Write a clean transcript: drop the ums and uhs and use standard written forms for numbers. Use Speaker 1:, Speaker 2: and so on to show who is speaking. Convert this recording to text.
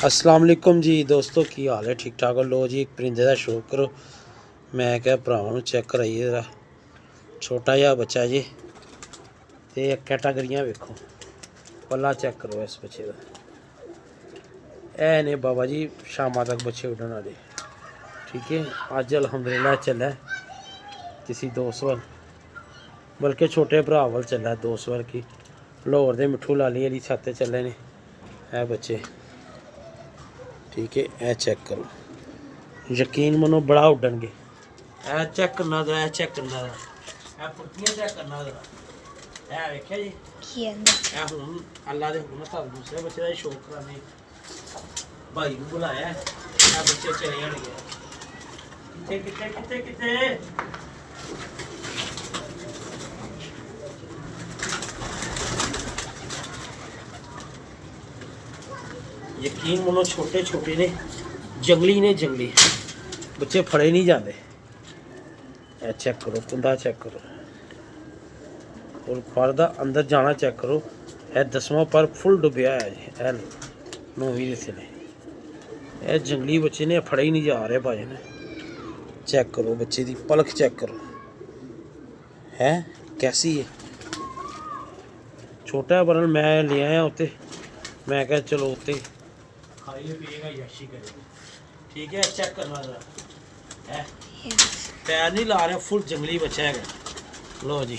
Speaker 1: अस्सलाम वालेकुम जी दोस्तों, की हाल है? ठीक ठाक हो? लो जी, एक परिंदे का शौक करो। मैं क्या भरावां चेक कराइए जरा। छोटा जहा बच्चा जी, ते कैटागरियां वेखो, पल्ला चेक करो इस बच्चे का। ने बाबा जी शामा तक बच्चे उड़न वाले। ठीक है, अज अलहमदुलिल्लाह चला किसी दोस्त वाल, बल्कि छोटे भरा वाल चला दोस्त वाल की लाहौर के मिट्ठू लाली वाली छत चले ने है बच्चे। ठीक है, ए चेक करो, यकीन मनो बड़ा उड्डन गे। ए चेक करना जरा, चेक करना जरा, ए पुट्टियां चेक करना जरा। ए वेख्या जी, ए हुण अल्लाह दे हुक्म नाल दूसरे बच्चे का शौक कराने भाई नूं बुलाया, ए बच्चे चले जाणगे। किथे किथे किथे किथे यकीन मनो छोटे छोटे ने, जंगली ने, जंगली बच्चे फड़े नहीं जाते। चेक करो कुंडा, चेक करो और पर दा अंदर जाना चेक करो। यह 10वां पर फुल डुबया है जी, है 9वीं दे थले। यह जंगली बच्चे ने फड़े ही नहीं जा रहे भाई ने। चेक करो बच्चे की पलक, चेक करो है कैसी है। छोटा पर मैं ले आया उत्ते, मैं क्या चलो उत्ते खाइए पिएगा यशी करेगा। ठीक है, चेक करना जरा है, पैर नहीं ला रहे, फुल जंगली बच्चा है। लो जी।